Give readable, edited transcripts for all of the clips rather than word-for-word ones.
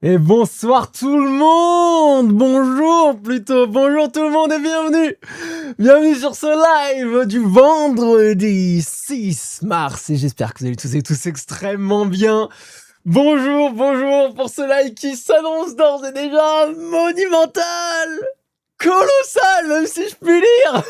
Et bonsoir tout le monde. Bonjour plutôt, bonjour tout le monde et bienvenue. Bienvenue sur ce live du vendredi 6 mars et j'espère que vous allez tous et tous extrêmement bien. Bonjour pour ce live qui s'annonce d'ores et déjà monumental, colossal, même si je puis dire.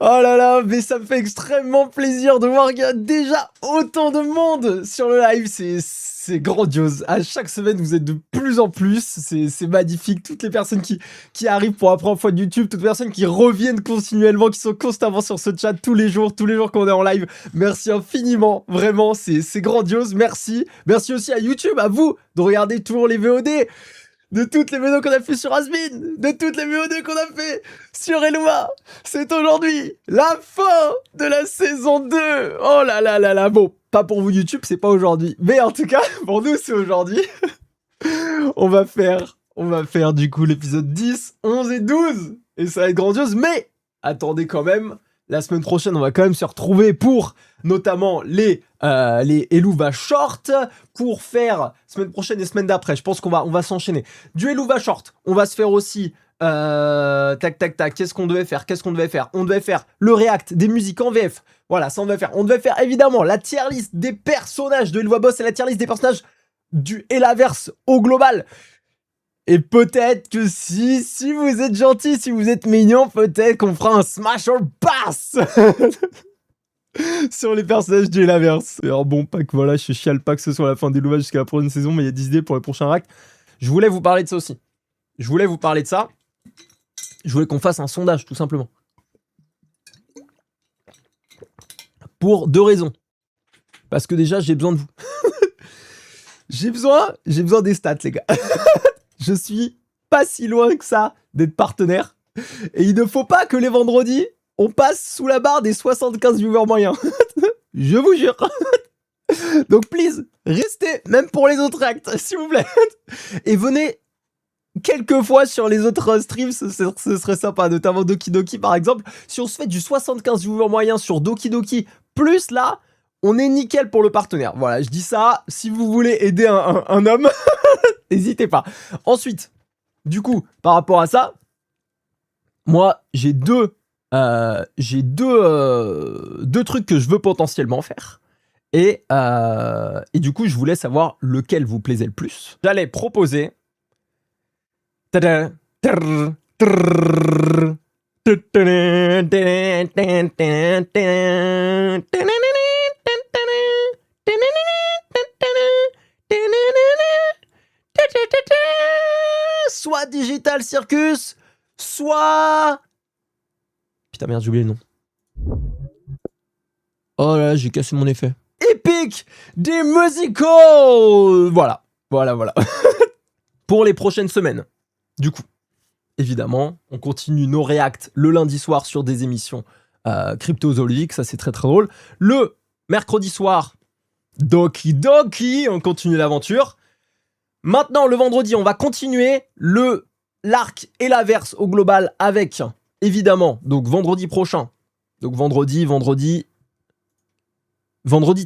Oh là là, mais ça me fait extrêmement plaisir de voir qu'il y a déjà autant de monde sur le live. C'est grandiose. À chaque semaine, vous êtes de plus en plus. C'est magnifique. Toutes les personnes qui arrivent pour la première fois de YouTube, toutes les personnes qui reviennent continuellement, qui sont constamment sur ce chat tous les jours qu'on est en live. Merci infiniment. Vraiment, c'est grandiose. Merci. Merci aussi à YouTube, à vous, de regarder toujours les VOD. De toutes les vidéos qu'on a fait sur Asmin, de toutes les VOD qu'on a fait sur Eloi, c'est aujourd'hui la fin de la saison 2. Oh là là là là, bon, pas pour vous YouTube, c'est pas aujourd'hui, mais en tout cas, pour nous, c'est aujourd'hui. on va faire du coup l'épisode 10, 11 et 12, et ça va être grandiose, mais attendez quand même, la semaine prochaine, on va quand même se retrouver pour notamment les Eluva Short, pour faire semaine prochaine et semaine d'après. Je pense qu'on va s'enchaîner. Du Eluva Short, on va se faire aussi tac. Qu'est-ce qu'on devait faire On devait faire le react des musiques en VF. Voilà, ça on devait faire. On devait faire évidemment la tier list des personnages de Eluva Boss et la tier list des personnages du Elaverse au global. Et peut-être que si vous êtes gentil, si vous êtes mignon, peut-être qu'on fera un smash or pass sur les personnages du Elaverse. Alors bon, pas que voilà, je chiale pas que ce soit la fin des louvages jusqu'à la prochaine saison, mais il y a 10 idées pour les prochains racks. Je voulais vous parler de ça aussi. Je voulais qu'on fasse un sondage, tout simplement. Pour 2 raisons. Parce que déjà, j'ai besoin de vous. j'ai besoin des stats, les gars. Je suis pas si loin que ça d'être partenaire. Et il ne faut pas que les vendredis, on passe sous la barre des 75 viewers moyens. Je vous jure. Donc, please, restez, même pour les autres actes, s'il vous plaît. Et venez quelques fois sur les autres streams, ce serait sympa, notamment Doki Doki, par exemple. Si on se fait du 75 viewers moyens sur Doki Doki, plus là, on est nickel pour le partenaire. Voilà, je dis ça, si vous voulez aider un homme, n'hésitez pas. Ensuite, du coup, par rapport à ça, moi, j'ai deux trucs que je veux potentiellement faire. Et du coup, je voulais savoir lequel vous plaisait le plus. J'allais proposer... soit Digital Circus, soit... Putain merde, j'ai oublié le nom. Oh là là, j'ai cassé mon effet. Epic des musicals. Voilà. Pour les prochaines semaines. Du coup, évidemment, on continue nos reacts le lundi soir sur des émissions cryptozoologiques, ça c'est très très drôle. Le mercredi soir, Doki Doki, on continue l'aventure. Maintenant, le vendredi, on va continuer l'arc et l'averse au global avec, évidemment, donc vendredi prochain. Donc vendredi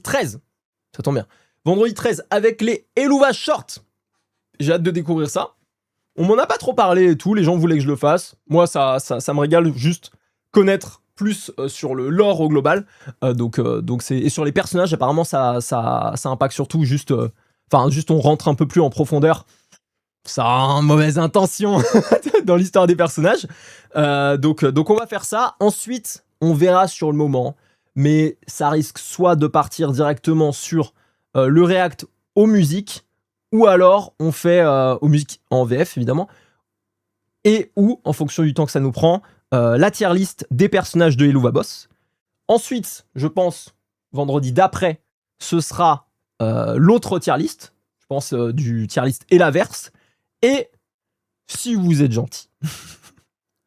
13. Ça tombe bien. Vendredi 13 avec les Eluva Short. J'ai hâte de découvrir ça. On m'en a pas trop parlé et tout. Les gens voulaient que je le fasse. Moi, ça me régale juste connaître plus sur le lore au global. Donc et sur les personnages, apparemment, ça impacte surtout juste... juste on rentre un peu plus en profondeur. Sans mauvaise intention dans l'histoire des personnages. Donc on va faire ça. Ensuite, on verra sur le moment. Mais ça risque soit de partir directement sur le react aux musiques, ou alors on fait aux musiques en VF, évidemment, et ou, en fonction du temps que ça nous prend, la tier list des personnages de Eluva Boss. Ensuite, je pense, vendredi d'après, ce sera l'autre tier list, je pense du tier list Elaverse, et si vous êtes gentil,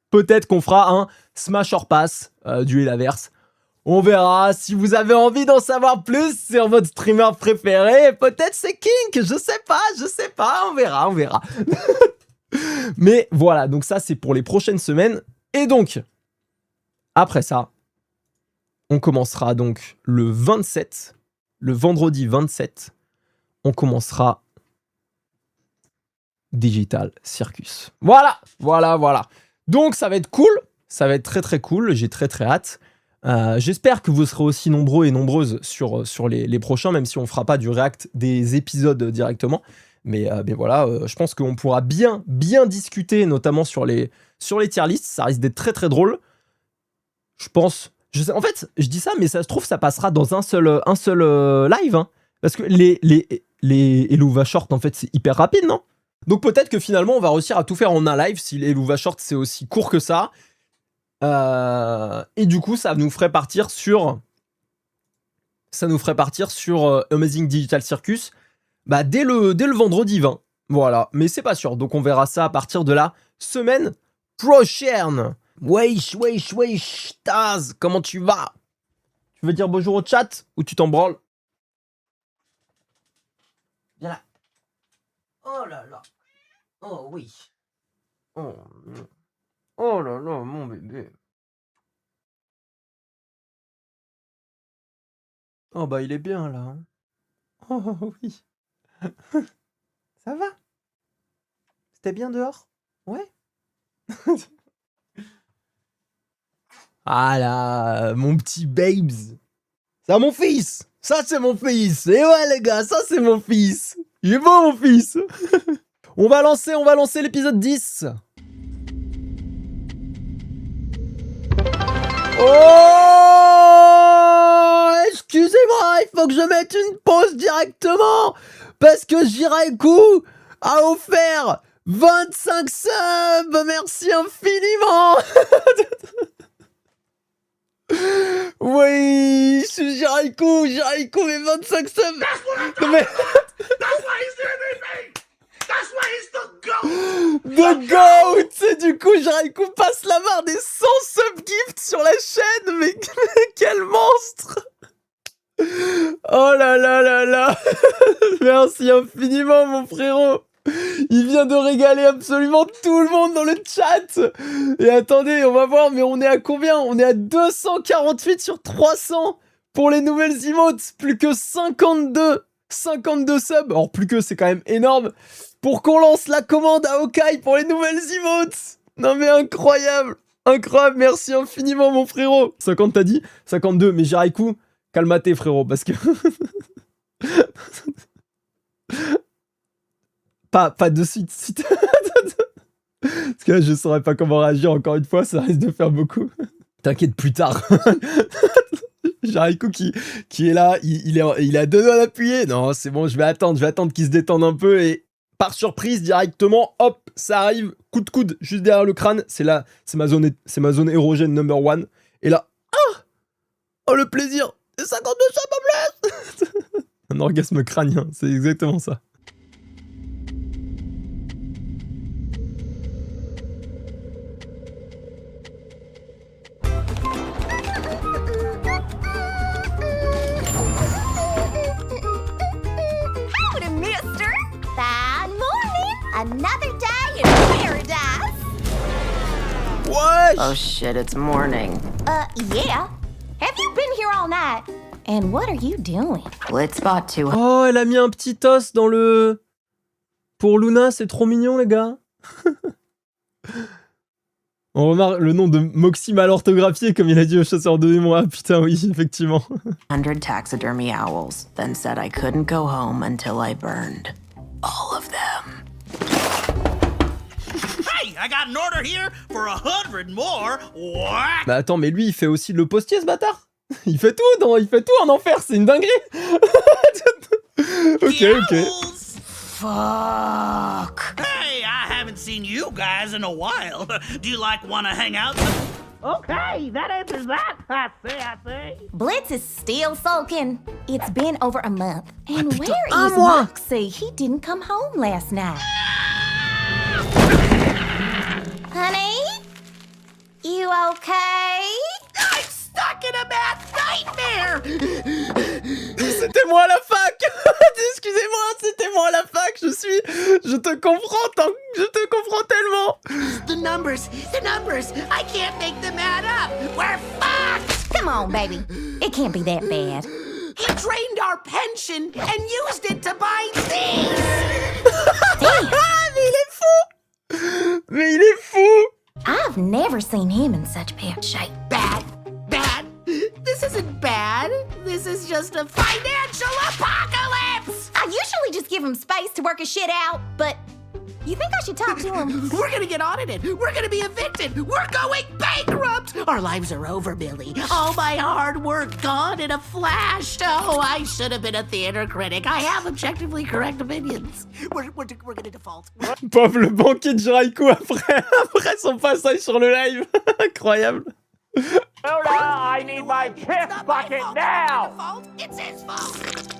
peut-être qu'on fera un Smash or Pass du Elaverse. On verra. Si vous avez envie d'en savoir plus sur votre streamer préféré, peut-être c'est King, je sais pas, on verra. Mais voilà, donc ça c'est pour les prochaines semaines. Et donc, après ça, on commencera donc le 27, le vendredi 27, on commencera Digital Circus. Voilà. Donc ça va être cool, ça va être très très cool, j'ai très très hâte. J'espère que vous serez aussi nombreux et nombreuses sur les prochains, même si on fera pas du react des épisodes directement. Mais voilà, je pense qu'on pourra bien discuter, notamment sur les tier lists. Ça risque d'être très très drôle. Je pense. En fait, je dis ça, mais ça se trouve, ça passera dans un seul live. Hein, parce que les Eluva Short, en fait, c'est hyper rapide, non? Donc peut-être que finalement, on va réussir à tout faire en un live si les Eluva Short, c'est aussi court que ça. Et du coup, ça nous ferait partir sur Amazing Digital Circus dès le vendredi 20. Voilà, mais c'est pas sûr. Donc on verra ça à partir de la semaine prochaine. Wesh, Taz, comment tu vas? Tu veux dire bonjour au chat ou tu t'en branles? Viens là. Oh là là. Oh oui. Oh là là, mon bébé. Oh bah il est bien là. Hein. Oh oui. Ça va? C'était bien dehors? Ouais. Ah là, mon petit babes. C'est mon fils. Ça c'est mon fils. Et ouais les gars, ça c'est mon fils. Il est beau mon fils. On va lancer l'épisode 10. Oh, excusez-moi, il faut que je mette une pause directement parce que Jiraiku a offert 25 subs. Merci infiniment. Oui, je suis Jiraiku, mais 25 subs. Mais... That's why he's doing anything. That's why he's the GOAT. The GOAT. Du coup, Jiraiku passe la barre des 100 subgifts sur la chaîne. Mais quel monstre. Oh là là là là. Merci infiniment, mon frérot. Il vient de régaler absolument tout le monde dans le chat. Et attendez, on va voir, mais on est à combien? On est à 248 sur 300 pour les nouvelles emotes. Plus que 52 subs. Alors plus que, c'est quand même énorme. Pour qu'on lance la commande à Hawkeye pour les nouvelles emotes. Non mais incroyable. Incroyable, merci infiniment mon frérot. 50 t'as dit? 52, mais Jiraiku, calme-toi frérot, parce que... Pas de suite. Parce que là, je saurais pas comment réagir encore une fois, ça risque de faire beaucoup. T'inquiète, plus tard. Jiraiku qui est là, il a deux doigts d'appuyer. Non, c'est bon, je vais attendre qu'il se détende un peu et par surprise, directement, hop, ça arrive, coup de coude, juste derrière le crâne. C'est là, c'est ma zone érogène number 1. Et là, oh le plaisir, c'est 52 subs. Un orgasme crânien, c'est exactement ça. Another day in paradise. What? Oh shit, it's morning. Yeah. Have you been here all night? And what are you doing? Let's spot 200. Oh, elle a mis un petit os dans le... Pour Luna, c'est trop mignon, les gars. On remarque le nom de Moxie mal orthographié, comme il a dit au chasseur de démons. Ah putain, oui, effectivement. 100 taxidermy owls, then said I couldn't go home until I burned all of them. Hey, I got an order here for 100 more. What? Bah attends, mais lui, il fait aussi le postier, ce bâtard. Il fait tout en enfer, c'est une dinguerie. Ok. Fuck. Hey, I haven't seen you guys in a while. Do you wanna hang out? Okay, that answers that. I say. Blitz is still sulking. It's been over a month. And where un is mois. Moxie? He didn't come home last night. Honey? You okay? I'm stuck in a bad nightmare. C'était moi à la fac. Excusez-moi, c'était moi à la fac. Je te comprends tellement. The numbers. I can't make them add up. We're fucked. Come on, baby. It can't be that bad. He drained our pension and used it to buy things. Damn. Ah, mais il est never seen him in such bad shape. Bad. This isn't bad. This is just a financial apocalypse! I usually just give him space to work his shit out, but you think I should talk to him? We're gonna get audited. We're gonna be evicted. We're going bankrupt. Our lives are over, Billy. All my hard work gone in a flash. Oh, I should have been a theater critic. I have objectively correct opinions. We're gonna default. Pauvre le banquier de Jericho après son passage sur le live. Incroyable. Yoda, I need my chip bucket now! Default. It's his fault.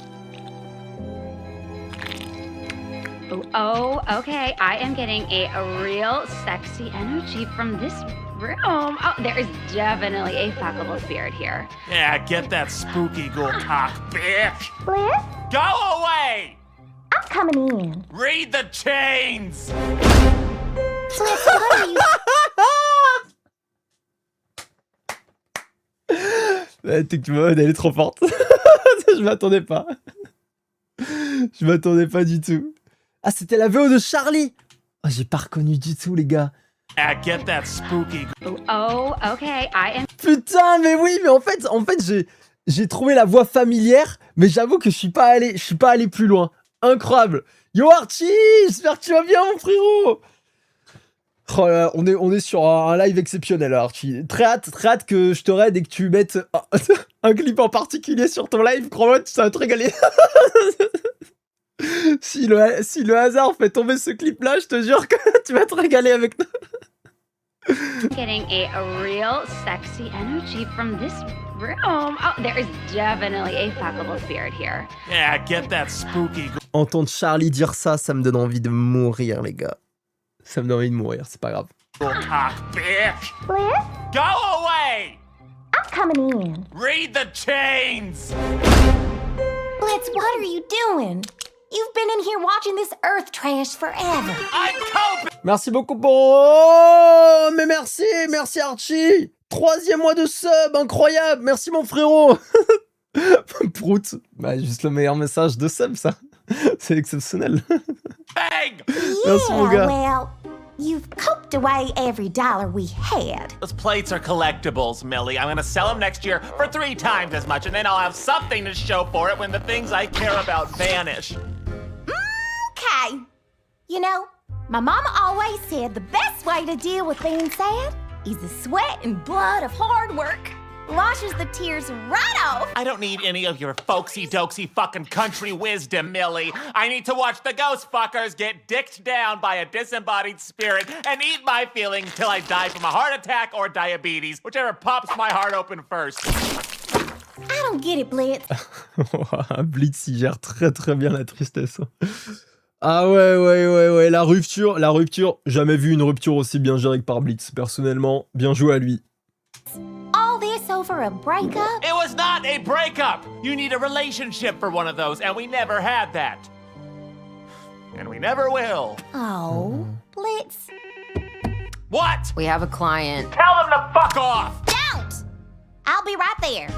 Oh, okay. I am getting a real sexy energy from this room. Oh, there is definitely a fuckable spirit here. Yeah, get that spooky ghoul cock, bitch! Bliss, Go away! I'm coming in. Read the chains! Bliss, what are you... La Tech Mode, elle est trop forte. Je m'attendais pas. Je m'attendais pas du tout. Ah, c'était la VO de Charlie. Oh, j'ai pas reconnu du tout, les gars. Yeah, get that spooky Oh, okay. I am Putain, mais oui, mais en fait j'ai trouvé la voix familière, mais j'avoue que je suis pas allé plus loin. Incroyable. Yo Archie, j'espère que tu vas bien, mon frérot. Oh là, on est sur un live exceptionnel, Archie. Très hâte que je te raide et que tu mettes un clip en particulier sur ton live. Crois-moi, ça va te régaler. Si le hasard fait tomber ce clip-là, je te jure que tu vas te régaler avec nous. getting a real sexy energy from this room. Oh, there is definitely a fuckable spirit here. Yeah, get that spooky Entendre Charlie dire ça, ça me donne envie de mourir, les gars. Ça me donne envie de mourir, c'est pas grave. ghoul cock, bitch! Bliss, Go away! I'm coming in. Read the chains! Blitz, what are you doing? You've been in here watching this earth trash forever. I'm coping! Merci beaucoup pour... Oh, mais merci Archie. 3e mois de sub, incroyable. Merci mon frérot. Prout, bah juste le meilleur message de sub, ça. C'est exceptionnel. Bang! Merci mon gars. Well, you've coked away every dollar we had. Those plates are collectibles, Millie. I'm gonna sell them next year for 3 times as much, and then I'll have something to show for it when the things I care about vanish. Okay. You know, my mama always said the best way to deal with being sad is the sweat and blood of hard work. Washes the tears right off. I don't need any of your folksy-dokesy fucking country wisdom, Millie. I need to watch the ghost fuckers get dicked down by a disembodied spirit and eat my feelings till I die from a heart attack or diabetes, whichever pops my heart open first. I don't get it, Blitz. Blitz, il gère très bien la tristesse. Ah ouais, la rupture, jamais vu une rupture aussi bien gérée que par Blitz. Personnellement, bien joué à lui. All this over a breakup? It was not a breakup! You need a relationship for one of those, and we never had that. And we never will. Oh, Blitz. What? We have a client. Tell them to fuck off! Don't! I'll be right there.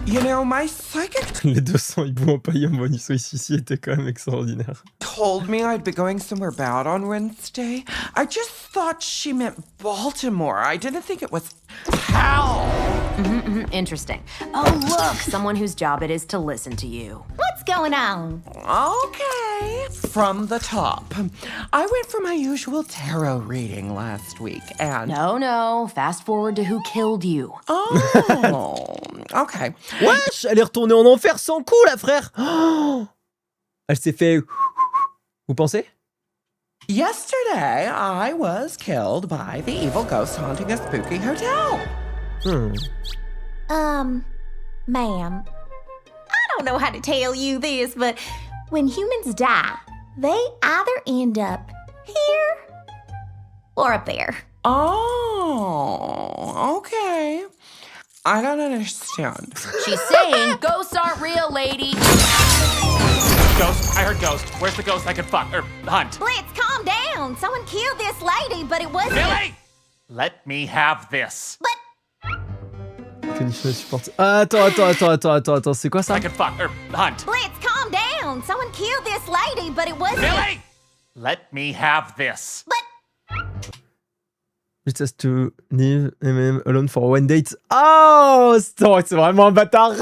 You know, my psychic Les 200 hiboux empaillés en bonus ici étaient quand même extraordinaires. told me I'd be going somewhere bad on Wednesday. I just thought she meant Baltimore. I didn't think it was hell. Interesting. Oh, look, someone whose job it is to listen to you. What's going on? Okay, from the top. I went for my usual tarot reading last week, and... No, fast forward to who killed you. Oh, okay. Wesh, elle est retournée en enfer sans coup, la frère. Oh, elle s'est fait... Vous pensez? Yesterday, I was killed by the evil ghost haunting a spooky hotel. Ma'am, I don't know how to tell you this, but when humans die, they either end up here or up there. Oh, okay. I don't understand. She's saying ghosts aren't real, lady. Ghost? I heard ghost. Where's the ghost I can fuck or hunt? Blitz, calm down. Someone killed this lady, but it wasn't... Billy! Let me have this. But Condition supporte. Ah, attends, c'est quoi ça? I can fuck or hunt. Blitz, calm down. Someone killed this lady, but it wasn't... Billy! Let me have this. But Just to leave him alone for one date. Oh, c'est vraiment un bâtard.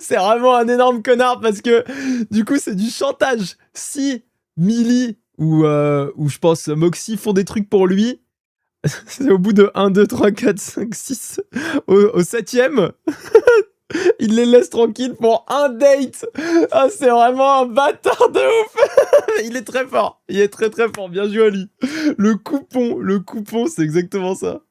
C'est vraiment un énorme connard parce que du coup c'est du chantage. Si Millie ou je pense Moxie font des trucs pour lui, c'est au bout de 1, 2, 3, 4, 5, 6 au 7ème. Il les laisse tranquilles pour un date. Ah, c'est vraiment un bâtard de ouf. Il est très fort. Il est très très fort. Bien joué à lui. Le coupon, c'est exactement ça.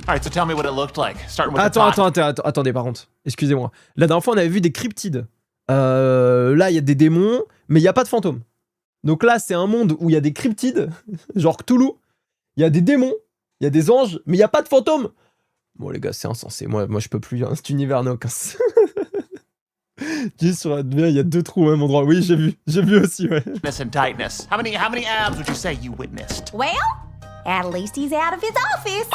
Alright, so tell me what it looked like. Starting with the top. Attendez, par contre. Excusez-moi. La dernière fois, on avait vu des cryptides. Là, il y a des démons, mais il n'y a pas de fantômes. Donc là, c'est un monde où il y a des cryptides, genre Cthulhu. Il y a des démons, il y a des anges, mais il n'y a pas de fantômes. Bon, les gars, c'est insensé. Moi, je peux plus. Hein. Cet univers n'a aucun sens. Juste sur la il y a 2 trous au même endroit. Oui, j'ai vu aussi, ouais. And tightness. How many abs would you say you witnessed? Well, at least he's out of his office.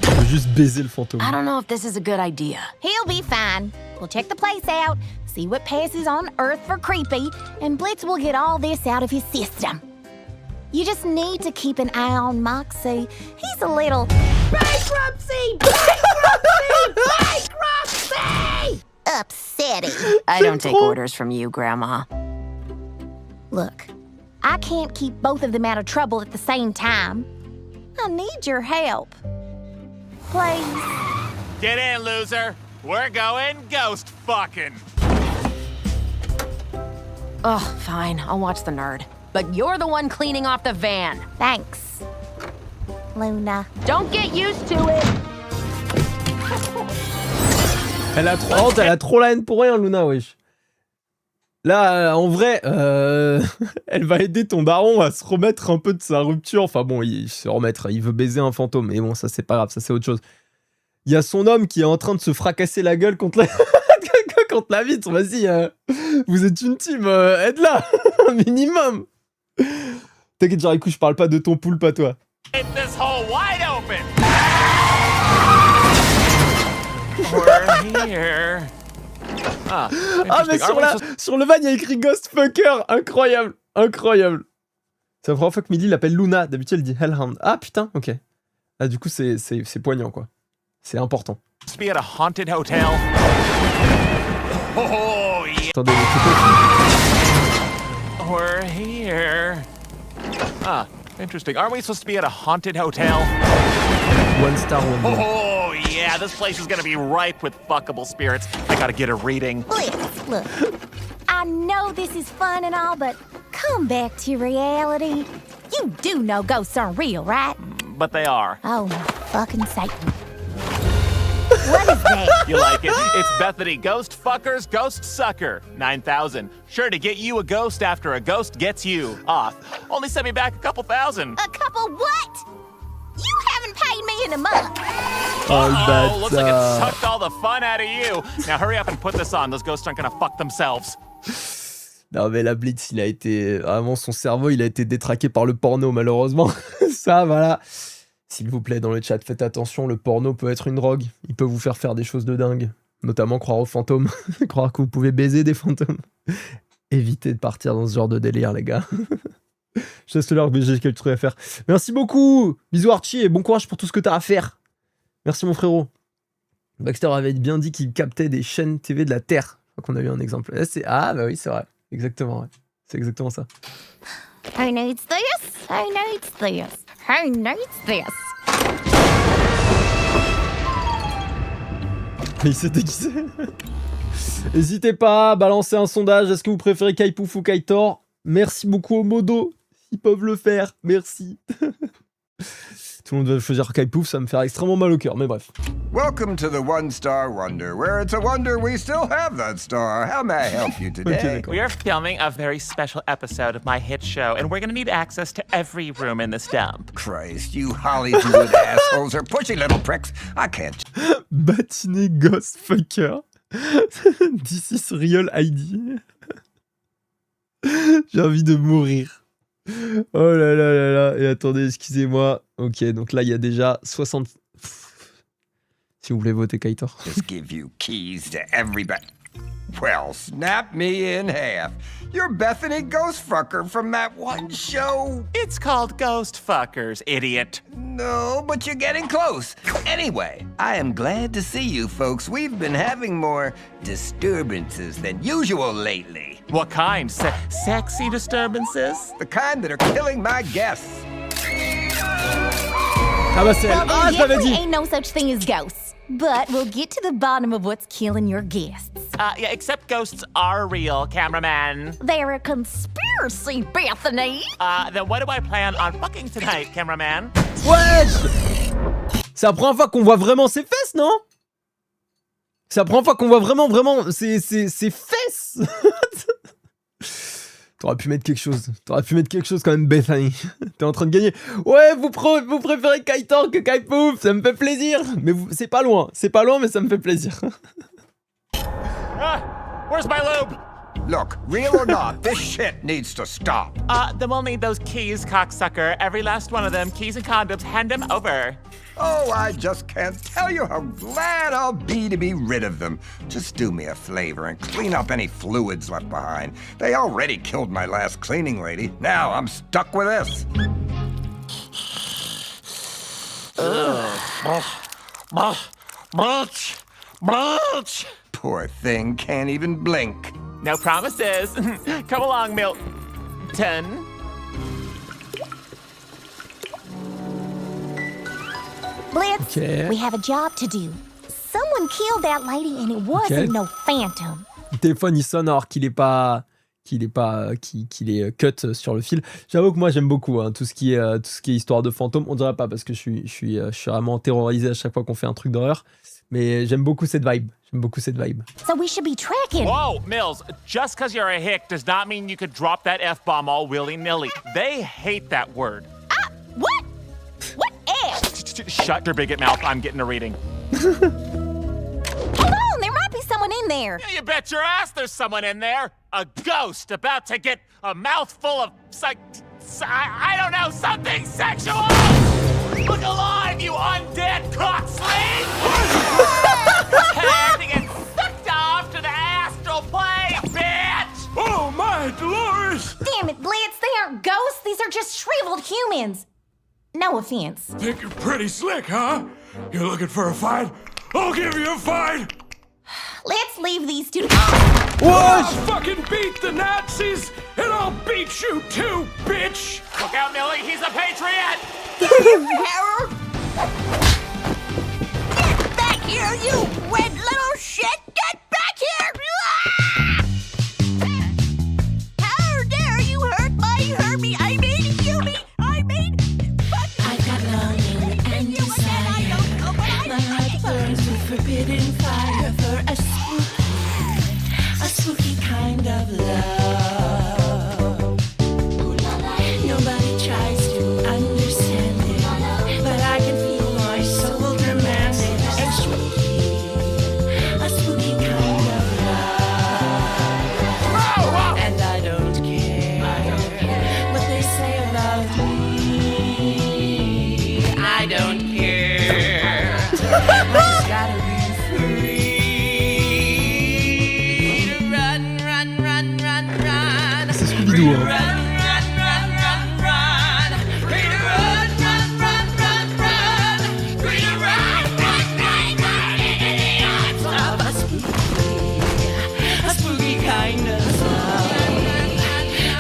Je veux juste baiser le fantôme. I don't know if this is a good idea. He'll be fine. We'll check the place out, see what passes on Earth for creepy, and Blitz will get all this out of his system. You just need to keep an eye on Moxie. He's a little... Bankruptcy! Bankruptcy! Bankruptcy! upsetting. I don't take orders from you, Grandma. Look, I can't keep both of them out of trouble at the same time. I need your help. Please. Get in, loser. We're going ghost fucking. Oh, fine. I'll watch the nerd. But you're the one cleaning off the van. Thanks, Luna. Don't get used to it. Elle a trop honte, elle a trop la haine pour rien, Luna, wesh. Là, en vrai, elle va aider ton daron à se remettre un peu de sa rupture. Enfin bon, il veut baiser un fantôme. Mais bon, ça c'est pas grave, ça c'est autre chose. Il y a son homme qui est en train de se fracasser la gueule contre la, contre la vitre. Vas-y, vous êtes une team, aide-la, un minimum. T'inquiète, genre, écoute, je parle pas de ton poulpe à toi. Get this hole wide open. We're here. Ah, mais sur le van, il y a écrit Ghost Fucker. Incroyable, incroyable. C'est la première fois que Millie l'appelle Luna. D'habitude, elle dit Hellhound. Ah, putain, ok. Ah, du coup, c'est poignant, quoi. C'est important. To be at a haunted hotel. Oh, yeah. Attendez, We're here. Ah, interesting. Aren't we supposed to be at a haunted hotel? One star wonder. Oh, yeah, this place is gonna be ripe with fuckable spirits. I gotta get a reading. Blitz, look, I know this is fun and all, but come back to reality. You do know ghosts aren't real, right? But they are. Oh, my fucking Satan. What is that? You like it? It's Bethany Ghost Fuckers Ghost Sucker. 9,000. Sure to get you a ghost after a ghost gets you. Off. Only send me back a couple thousand. A couple what? You haven't paid me in a month. Oh, looks like it sucked all the fun out of you. Now hurry up and put this on. Those ghosts aren't gonna fuck themselves. Non mais la Blitz, il a été... Vraiment, son cerveau, il a été détraqué par le porno, malheureusement. Ça, voilà. S'il vous plaît, dans le chat, faites attention, le porno peut être une drogue. Il peut vous faire des choses de dingue. Notamment croire aux fantômes. Croire que vous pouvez baiser des fantômes. Évitez de partir dans ce genre de délire, les gars. Je laisse l'heure, mais j'ai quelque chose à faire. Merci beaucoup. Bisous Archie et bon courage pour tout ce que t'as à faire. Merci mon frérot. Baxter avait bien dit qu'il captait des chaînes TV de la Terre. Je crois qu'on a eu un exemple. Ah bah oui, c'est vrai. Exactement, ouais. C'est exactement ça. Who needs this? Who needs this? Who needs this? Mais il s'est déguisé. N'hésitez pas à balancer un sondage. Est-ce que vous préférez Kaipouf ou Kaitor? Merci beaucoup aux modos. Ils peuvent le faire. Merci. Tout le monde va choisir Kaipouf, ça va me faire extrêmement mal au cœur, mais bref. Welcome to the One Star Wonder, where it's a wonder we still have that star. How may I help you today? We are filming a very special episode of my hit show, and we're gonna need access to every room in this dump. Christ, you Hollywood assholes are pushy little pricks. I can't. Batiné Ghost Fucker. This is real ID. J'ai envie de mourir. Oh là là là là. Et attendez, excusez-moi. Ok, donc là, il y a déjà 60... Si vous voulez voter Kaitor. Just give you keys to everybody. Well, snap me in half. You're Bethany Ghostfucker from that one show. It's called Ghost Fuckers, idiot. No, but you're getting close. Anyway, I am glad to see you folks. We've been having more disturbances than usual lately. What kind? Sexy disturbances? The kind that are killing my guests. Ah bah c'est elle. Well, Ah, there je l'avais definitely dit. ain't no such thing as ghosts. But we'll get to the bottom of what's killing your guests. Yeah, except ghosts are real, cameraman. They're a conspiracy, Bethany. Then what do I plan on fucking tonight, cameraman? Wesh! C'est la première fois qu'on voit vraiment ses fesses, non? C'est la première fois qu'on voit vraiment ses fesses. T'aurais pu mettre quelque chose. T'aurais pu mettre quelque chose quand même, Bethany. T'es en train de gagner. Ouais, vous préférez Kaitor que Kaipouf. Ça me fait plaisir. Mais c'est pas loin. C'est pas loin, mais ça me fait plaisir. Where's my lube? Look, real or not, this shit needs to stop. Then we'll need those keys, cocksucker. Every last one of them, keys and condoms, hand them over. Oh, I just can't tell you how glad I'll be to be rid of them. Just do me a favor and clean up any fluids left behind. They already killed my last cleaning lady. Now I'm stuck with this. Poor thing can't even blink. No promises. Come along, Milton. Blitz, Okay. we have a job to do. Someone killed that lady and it wasn't no phantom. Le téléphone il sonne alors qu'il est cut sur le fil. J'avoue que moi j'aime beaucoup tout ce qui est histoire de fantômes. On dirait pas parce que je suis vraiment terrorisé à chaque fois qu'on fait un truc d'horreur. Mais j'aime beaucoup cette vibe. So we should be tracking. Whoa, Mills, just because you're a hick does not mean you could drop that F-bomb all willy-nilly. They hate that word. What? What F? Shut your bigot mouth. I'm getting a reading. Hold on, there might be someone in there. Yeah, you bet your ass there's someone in there. A ghost about to get a mouthful of I don't know, something sexual! Look alive, you undead cocksling! Prepare to get sucked off to the astral plane, bitch! Oh my Dolores! Damn it, Blitz, they aren't ghosts. These are just shriveled humans. No offense. Think you're pretty slick, huh? You're looking for a fight? I'll give you a fight! Let's leave these two. I'll fucking beat the Nazis, and I'll beat you too, bitch! Look out, Millie, he's a patriot! Harold! Get back here, you red little shit! Get back here! How dare you hurt me! I mean, fuck you! I've got longing and desire. My heart burns with forbidden fire for a spooky kind of love. Nobody tries to understand it, but I can feel my soul demanding a spooky kind of love. And I don't care what they say about me. I don't care. I just gotta be free. Run, run, run, run, run. C'est Scooby-Doo. Run, run, run, run, run. Free to run, run, run, run, run. Free to run, run, run, run. Of a spooky kind of love.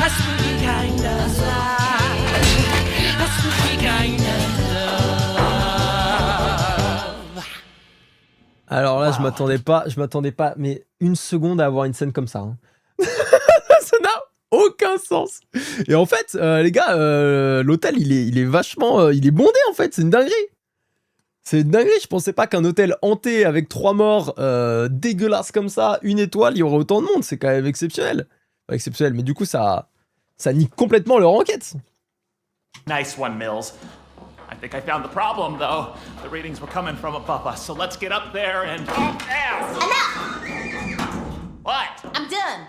A spooky kind of love. A spooky kind of love. Alors là, je m'attendais pas, mais une seconde à avoir une scène comme ça. Hein. Ça n'a aucun sens. Et en fait, les gars, l'hôtel, il est vachement, il est bondé en fait. C'est une dinguerie. Je pensais pas qu'un hôtel hanté avec 3 morts dégueulasses comme ça, 1 étoile, il y aurait autant de monde. C'est quand même exceptionnel. Pas exceptionnel, mais du coup, ça nique complètement leur enquête. Nice one, Mills. I think I found the problem, though. The readings were coming from above us, so let's get up there and... Enough! What? I'm done.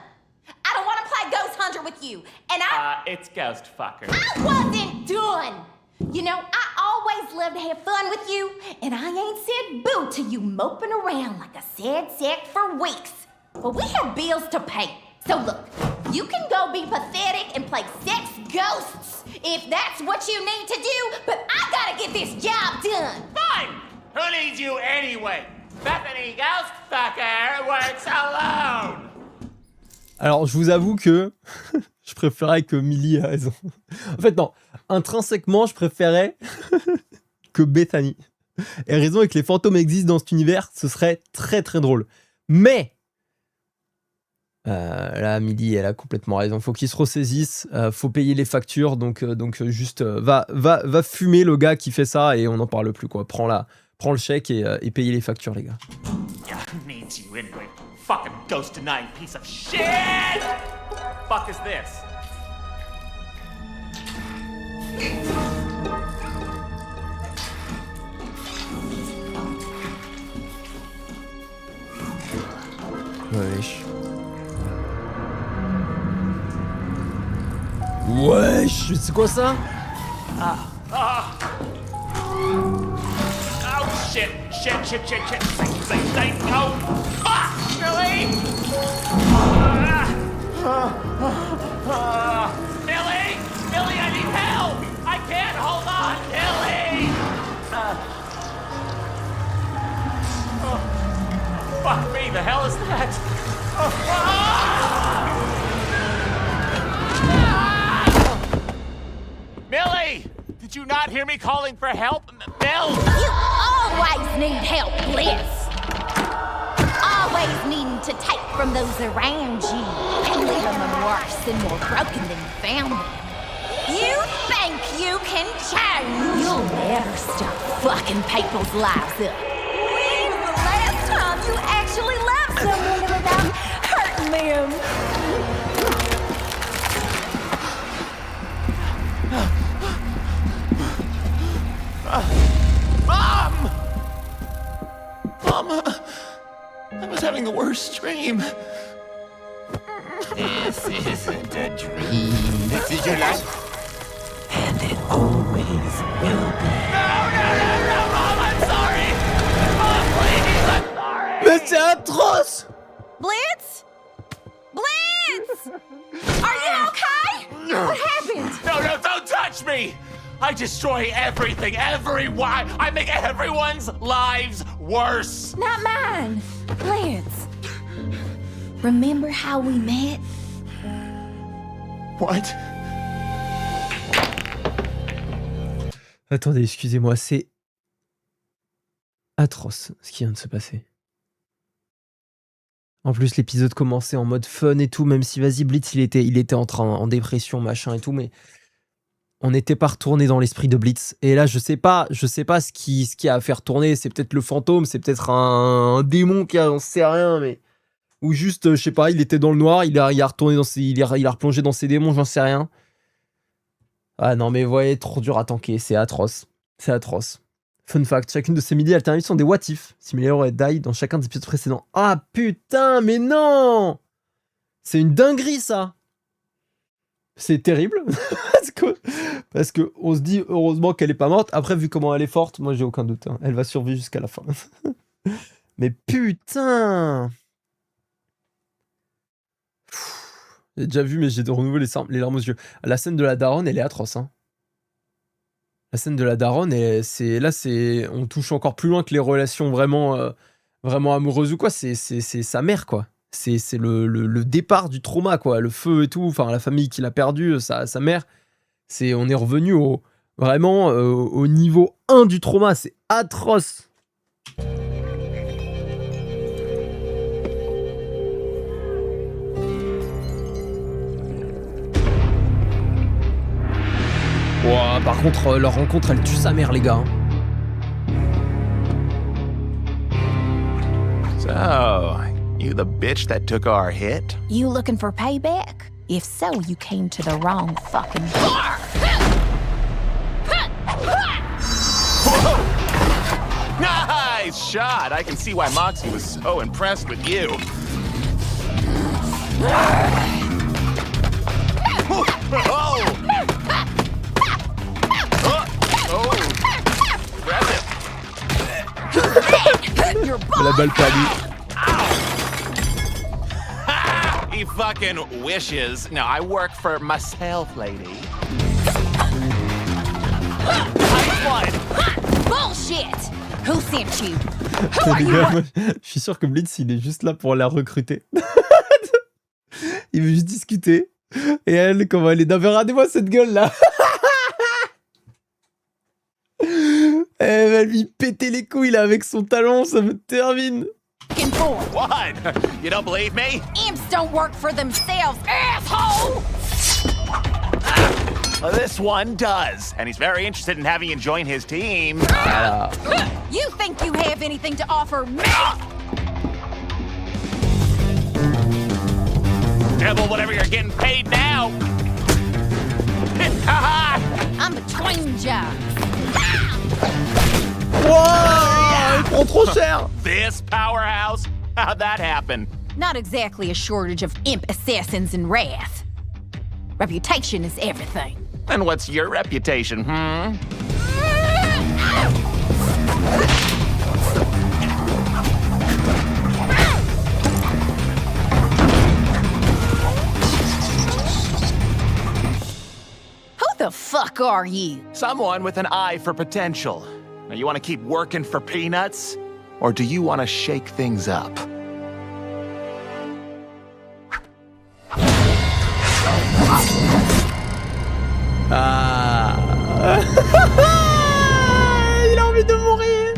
I don't want to play Ghost Hunter with you. And It's Ghost Fucker. I wasn't done. You know, I always love to have fun with you, and I ain't said boo to you moping around like a sad sack for weeks. But we have bills to pay. So look, you can go be pathetic and play sex ghosts if that's what you need to do, but I gotta get this job done. Fine! Who needs you anyway? Bethany Ghostfucker works alone! Alors, je vous avoue que je préférais que Millie ait raison. En fait, non. Intrinsèquement, je préférais que Bethany ait raison et que les fantômes existent dans cet univers. Ce serait très très drôle. Mais là, Millie, elle a complètement raison. Faut qu'il se ressaisisse. Faut payer les factures. Donc juste, va fumer le gars qui fait ça et on n'en parle plus, quoi. Prends le chèque et payez les factures, les gars. Yeah, who needs you anyway? Fucking ghost denying piece of shit! Fuck is this? Wesh. Wesh, c'est quoi ça? Oh shit! Say, no! Fuck! Billy! Billy, I need help! I can't hold on! Billy! Fuck me, the hell is that? Millie! Did you not hear me calling for help? Bill! You always need help, Blitz. Always needing to take from those around you and leaving them worse and more broken than you found them. You think you can change? You'll never stop fucking people's lives up. When was the last time you actually loved someone without hurting them? Mom, I was having the worst dream. This isn't a dream. This is your life. And it always will be. No, Mom, I'm sorry. Mom, please, I'm sorry. Mais c'est atroce! Blitz? Blitz! Are you okay? What happened? No, don't touch me! I destroy everything, everyone. I make everyone's lives worse. Not mine. Blitz. Remember how we met? What? Attendez, excusez-moi, c'est atroce ce qui vient de se passer. En plus, l'épisode commençait en mode fun et tout, même si, vas-y, Blitz, il était en dépression, machin et tout, mais on n'était pas retourné dans l'esprit de Blitz. Et là, je sais pas ce qui a fait retourner. C'est peut-être le fantôme, c'est peut-être un démon qui a, on sait rien, mais ou juste, je sais pas, il était dans le noir, il a retourné il a replongé dans ses démons, j'en sais rien. Ah non, mais vous voyez, trop dur à tanker, c'est atroce. C'est atroce. Fun fact, chacune de ces midi alternatives sont des what if. Si Miller aurait die dans chacun des épisodes précédents. Ah putain, mais non! C'est une dinguerie, ça! C'est terrible. parce que on se dit heureusement qu'elle est pas morte. Après, vu comment elle est forte, moi j'ai aucun doute. Hein. Elle va survivre jusqu'à la fin. Mais putain! J'ai déjà vu, mais j'ai de renouveau les larmes aux yeux. La scène de la daronne, elle est atroce. Hein. La scène de la daronne, on touche encore plus loin que les relations vraiment amoureuses ou quoi. C'est sa mère, quoi. C'est le départ du trauma, quoi. Le feu et tout, enfin la famille qu'il a perdu, sa mère. On est revenu au niveau 1 du trauma. C'est atroce. Wow, par contre, leur rencontre, elle tue sa mère, les gars. So, you the bitch that took our hit? You looking for payback? If so, you came to the wrong fucking bar. Nice shot! I can see why Moxie was so impressed with you. Oh! La balle perdue. any fucking wishes. No, I work for myself, lady. Nice one. Bullshit! Who sent you? Les gars, moi, je suis sûr que Blitz, il est juste là pour la recruter. Il veut juste discuter. Et elle, comment elle est... Non mais regardez-moi cette gueule-là. Elle va lui péter les couilles, là, avec son talon, ça me termine. What? You don't believe me? Imps don't work for themselves, asshole! Well, this one does, and he's very interested in having you join his team. You think you have anything to offer me? Devil, whatever you're getting paid now. I'm between jobs. Wow, il prend trop cher. This powerhouse? How'd that happen? Not exactly a shortage of imp assassins in Wrath. Reputation is everything. And what's your reputation, hmm? Who the fuck are you? Someone with an eye for potential. Now, you want to keep working for peanuts? Or do you want to shake things up? Ah. Il a envie de mourir.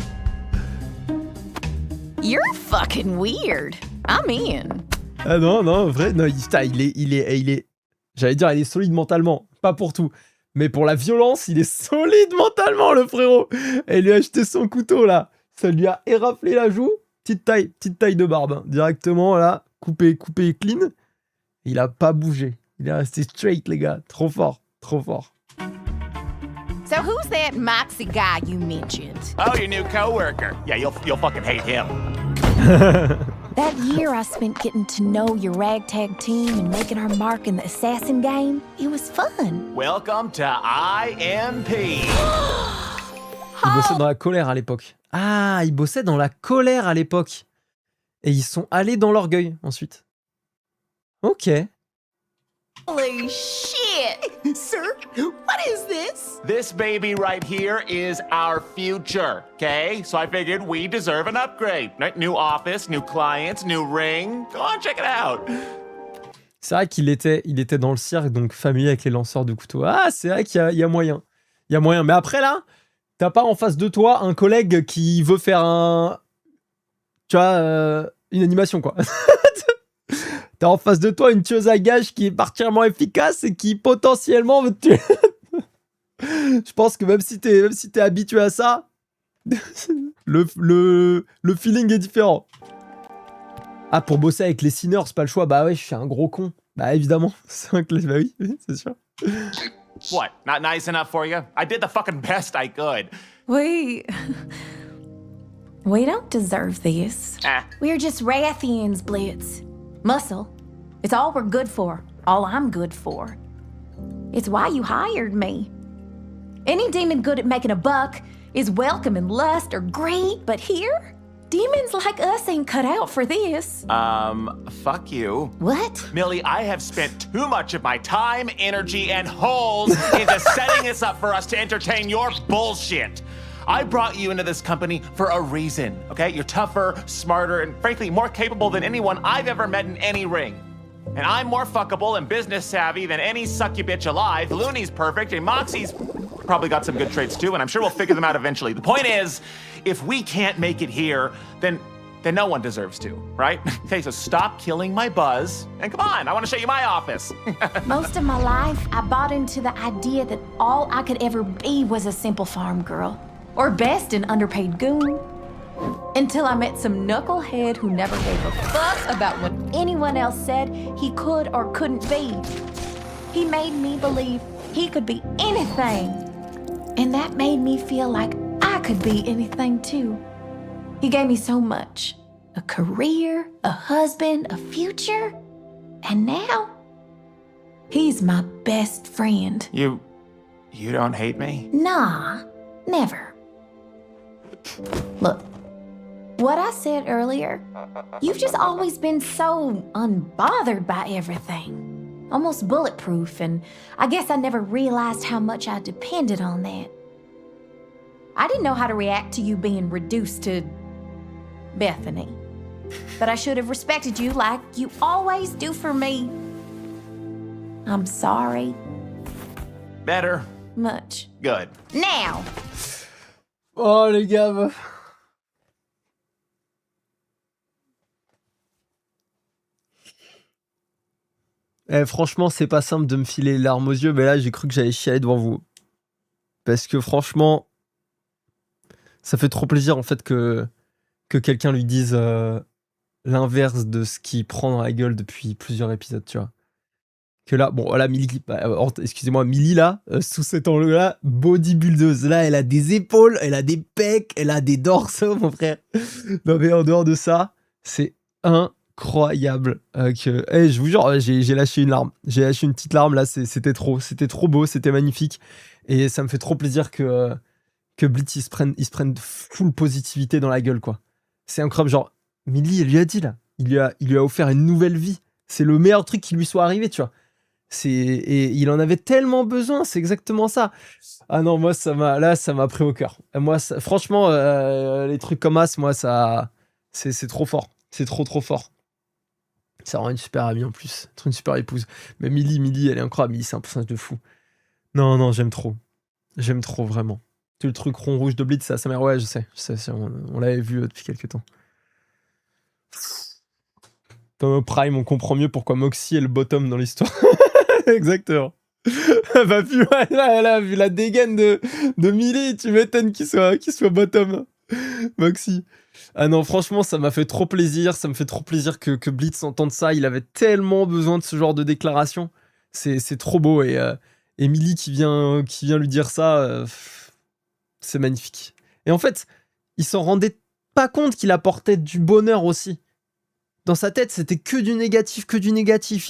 You're fucking weird. I'm in. Ah non, non, vrai, non, putain, il est... J'allais dire, il est solide mentalement. Pas pour tout. Mais pour la violence, il est solide mentalement, le frérot. Elle lui a acheté son couteau, là. Ça lui a éraflé la joue. Petite taille de barbe. Hein. Directement, là, coupé clean. Il a pas bougé. Il est resté straight, les gars. Trop fort, trop fort. So who's that Moxie guy you mentioned? Oh, your new coworker. Yeah, you'll fucking hate him. That year I spent getting to know your ragtag team and making our mark in the assassin game, it was fun. Welcome to IMP. Il bossait dans la colère à l'époque. Ah, il bossait dans la colère à l'époque. Et ils sont allés dans l'orgueil ensuite. Ok. Holy shit! Sir, what is this? This baby right here is our future, okay? So I figured we deserve an upgrade. Right? New office, new clients, new ring. Go on, check it out. C'est vrai qu'il était dans le cirque, donc familier avec les lanceurs de couteaux. Ah, c'est vrai qu'il y a moyen. Il y a moyen. Mais après, là, t'as pas en face de toi un collègue qui veut faire tu vois, une animation, quoi. T'as en face de toi une tueuse à gages qui est particulièrement efficace et qui potentiellement veut te tuer. Je pense que même si t'es habitué à ça, le feeling est différent. Ah, pour bosser avec les sinners, c'est pas le choix. Bah ouais, je suis un gros con. Bah évidemment. Bah oui, c'est sûr. What? Not nice enough for you? I did the fucking best I could. We don't deserve this. We're just Rathians, Blitz. Muscle. It's all we're good for. All I'm good for. It's why you hired me. Any demon good at making a buck is welcome in lust or greed, but here, demons like us ain't cut out for this. Fuck you. What? Millie, I have spent too much of my time, energy, and holes into setting this up for us to entertain your bullshit. I brought you into this company for a reason, okay? You're tougher, smarter, and frankly, more capable than anyone I've ever met in any ring. And I'm more fuckable and business savvy than any succubitch alive. Looney's perfect, and Moxie's probably got some good traits too, and I'm sure we'll figure them out eventually. The point is, if we can't make it here, then no one deserves to, right? Okay, so stop killing my buzz, and come on, I want to show you my office. Most of my life, I bought into the idea that all I could ever be was a simple farm girl. Or best, an underpaid goon. Until I met some knucklehead who never gave a fuck about what anyone else said he could or couldn't be. He made me believe he could be anything. And that made me feel like I could be anything too. He gave me so much. A career, a husband, a future. And now, he's my best friend. You don't hate me? Nah, never. Look, what I said earlier. You've just always been so unbothered by everything. Almost bulletproof, and I guess I never realized how much I depended on that. I didn't know how to react to you being reduced to Bethany. But I should have respected you like you always do for me. I'm sorry. Better. Much. Good. Now. Oh les gars, meuf. Franchement, c'est pas simple de me filer les larmes aux yeux, mais là, j'ai cru que j'allais chialer devant vous. Parce que franchement, ça fait trop plaisir en fait que quelqu'un lui dise l'inverse de ce qu'il prend dans la gueule depuis plusieurs épisodes, tu vois. Que là, bon, voilà, Millie, excusez-moi, Millie là, sous cet angle-là, bodybuildeuse. Là, elle a des épaules, elle a des pecs, elle a des dorsaux, mon frère. Non, mais en dehors de ça, c'est incroyable. Je vous jure, j'ai lâché une larme. J'ai lâché une petite larme là, c'était trop beau, c'était magnifique. Et ça me fait trop plaisir que Blitz, il se prenne full positivité dans la gueule, quoi. C'est incroyable, genre, Millie, elle lui a dit là, il lui a offert une nouvelle vie. C'est le meilleur truc qui lui soit arrivé, tu vois. Et il en avait tellement besoin, c'est exactement ça. Ah non, moi, ça m'a pris au cœur. Moi, franchement, les trucs comme As, moi, ça, c'est trop fort. C'est trop fort. Ça rend une super amie en plus, une super épouse. Mais Millie, elle est incroyable. Millie, c'est un personnage de fou. Non, j'aime trop. J'aime trop, vraiment. Tout le truc rond rouge de Blitz, ça m'a... Ouais, je sais, on l'avait vu depuis quelques temps. Dans Prime, on comprend mieux pourquoi Moxie est le bottom dans l'histoire. Exactement. Bah, puis ouais, là, vu la dégaine de Millie, tu m'étonnes qu'il soit bottom. Moxie. Ah non, franchement, ça m'a fait trop plaisir. Ça me fait trop plaisir que Blitz entende ça. Il avait tellement besoin de ce genre de déclaration. C'est trop beau. Et Millie qui vient lui dire ça, c'est magnifique. Et en fait, il s'en rendait pas compte qu'il apportait du bonheur aussi. Dans sa tête, c'était que du négatif.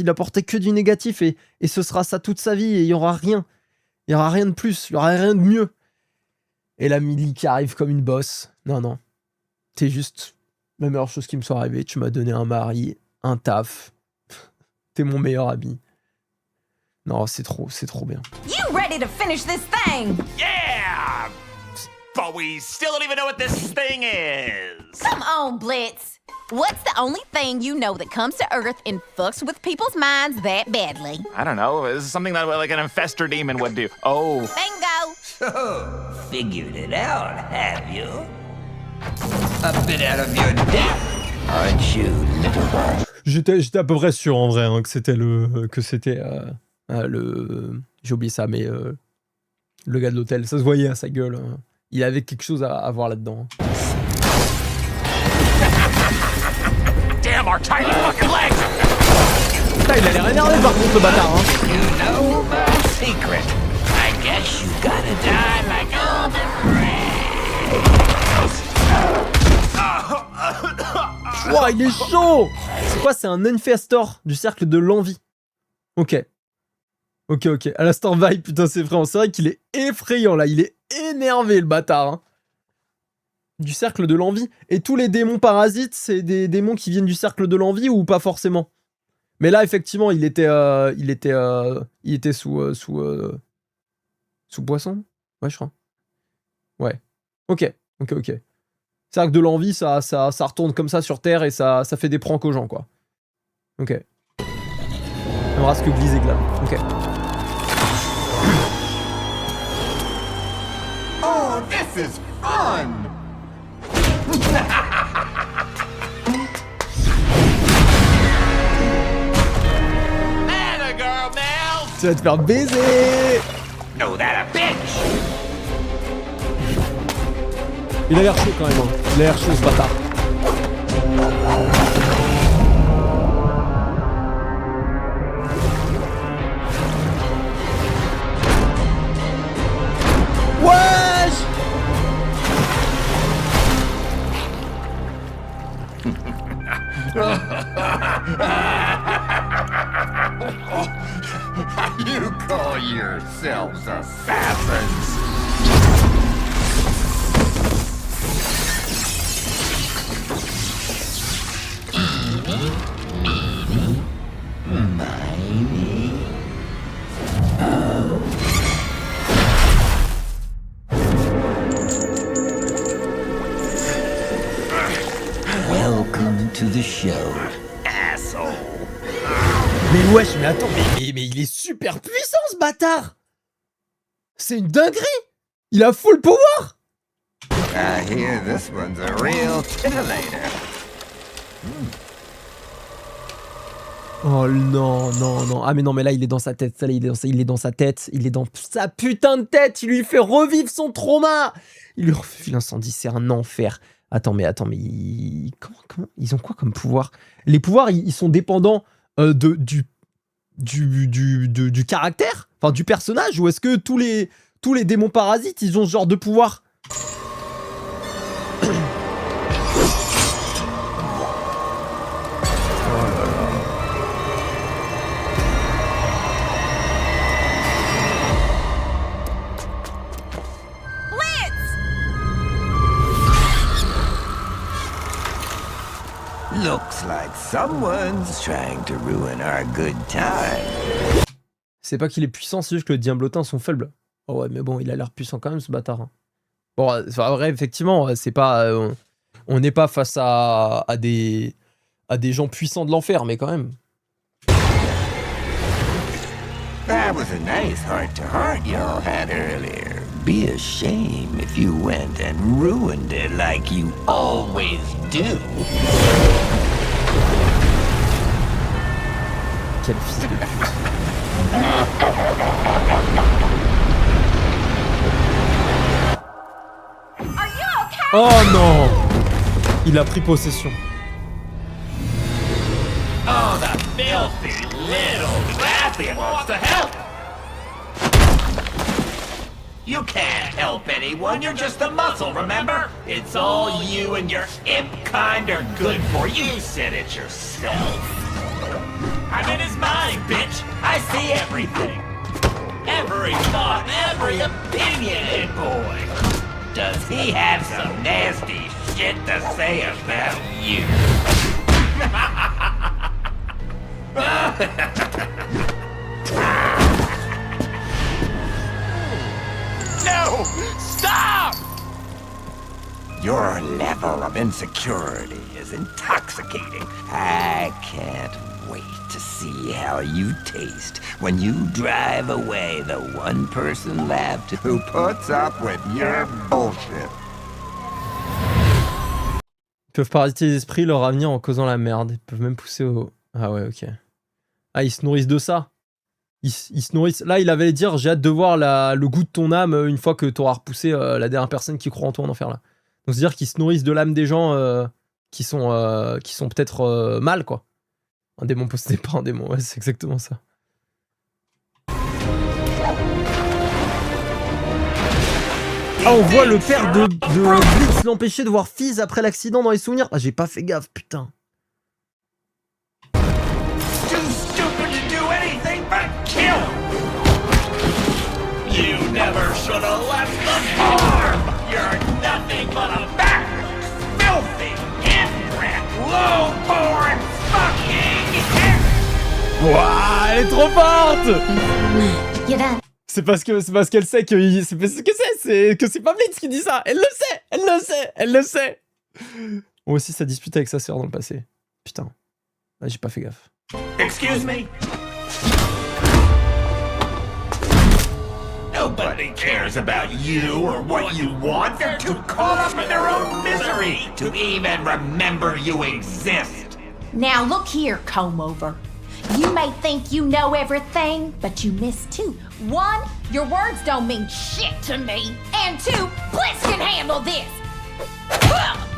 Il apportait que du négatif et ce sera ça toute sa vie et il y aura rien. Il y aura rien de plus, il y aura rien de mieux. Et la Millie qui arrive comme une bosse. Non. T'es juste la meilleure chose qui me soit arrivée. Tu m'as donné un mari, un taf. T'es mon meilleur ami. Non, c'est trop bien. You ready to finish this thing? Yeah! But we still don't even know what this thing is. Come on, Blitz. What's the only thing you know that comes to Earth and fucks with people's minds that badly? I don't know. This is something that like an infestor demon would do. Oh. Bingo! So, figured it out, have you? A bit out of your depth, aren't you, little boy? J'étais à peu près sûr en vrai hein, que c'était j'ai oublié ça, mais le gars de l'hôtel, ça se voyait à sa gueule. Hein. Il avait quelque chose à voir là-dedans. Damn our tiny fucking legs! Putain, il a l'air énervé par contre le bâtard. Hein. You know my secret. I guess you gotta die like all the rest. Wow, il est chaud! C'est quoi? C'est un infestor du cercle de l'envie. Ok. À l'instant vibe, putain, c'est vrai. C'est vrai qu'il est effrayant là. Il est énervé le bâtard. Hein. Du cercle de l'envie. Et tous les démons parasites, c'est des démons qui viennent du cercle de l'envie ou pas forcément? Mais là, effectivement, il était sous boisson? Ouais, je crois. Ouais. Ok. Cercle de l'envie, ça retourne comme ça sur Terre et ça fait des pranks aux gens, quoi. Ok. Embrasse que glisse et glane. Ok. Oh, this is fun! Girl, Mel! Tu vas te faire baiser! No, that a bitch! Il a l'air chaud quand même. Hein. Il a l'air chaud ce bâtard. Wesh! You call yourselves assassins? showed, asshole. Mais wesh, mais attends, mais il est super puissant ce bâtard. C'est une dinguerie. Il a full power. I hear this one's a real titillator. Oh non, non, non. Ah mais non, mais là il est dans sa tête. Ça, là, il est dans sa tête. Il est dans sa putain de tête. Il lui fait revivre son trauma. Il lui refait l'incendie. C'est un enfer. Attends, mais comment ils ont quoi comme pouvoir? Les pouvoirs, ils sont dépendants du caractère, enfin du personnage, ou est-ce que tous les démons parasites, ils ont ce genre de pouvoir? Looks like someone's trying to ruin our good time. C'est pas qu'il est puissant, c'est juste que les diablotins sont faibles. Oh ouais, mais bon, il a l'air puissant quand même, ce bâtard. Hein. Bon, enfin, vrai, effectivement, c'est pas... on n'est pas face à des gens puissants de l'enfer, mais quand même. That was a nice heart-to-heart y'all had earlier. Be a shame if you went and ruined it like you always do. Quel fils de pute. Oh non! Il a pris possession. Oh, the filthy little bastard wants to help! You can't help anyone, you're just a muscle, remember? It's all you and your imp kind are good for. You said it yourself. I'm in his mind, bitch! I see everything! Every thought, every opinion, and boy, does he have some nasty shit to say about you. No! Stop! Your level of insecurity is intoxicating. I can't wait to see how you taste when you drive away the one person left who puts up with your bullshit. Ils peuvent parasiter les esprits, leur avenir en causant la merde. Ils peuvent même pousser au... Ah ouais, ok. Ah, ils se nourrissent de ça. Ils se nourrissent... Là, il avait dire, j'ai hâte de voir le goût de ton âme une fois que tu auras repoussé la dernière personne qui croit en toi en enfer, là. Donc, c'est-à-dire qu'ils se nourrissent de l'âme des gens qui sont peut-être mal, quoi. Un démon possédé par un démon, ouais, c'est exactement ça. Ah, on voit le père de Blitz l'empêcher de voir Fizz après l'accident dans les souvenirs. Ah, j'ai pas fait gaffe, putain. Too stupid to do anything but kill! You never should have left the farm! You're nothing but a backwards, filthy, inbred, low-born fucking hit! Ouah, elle est trop forte! You done? C'est parce qu'elle sait que c'est pas Blitz qui dit ça. Elle le sait, elle le sait, elle le sait. Moi aussi, ça disputait avec sa sœur dans le passé. Putain, ah, j'ai pas fait gaffe. Excuse me? Nobody cares about you or what you want. They're too caught up in their own misery to even remember you exist. Now look here, comb-over. You may think you know everything, but you miss two. One, your words don't mean shit to me. And two, Blitz can handle this.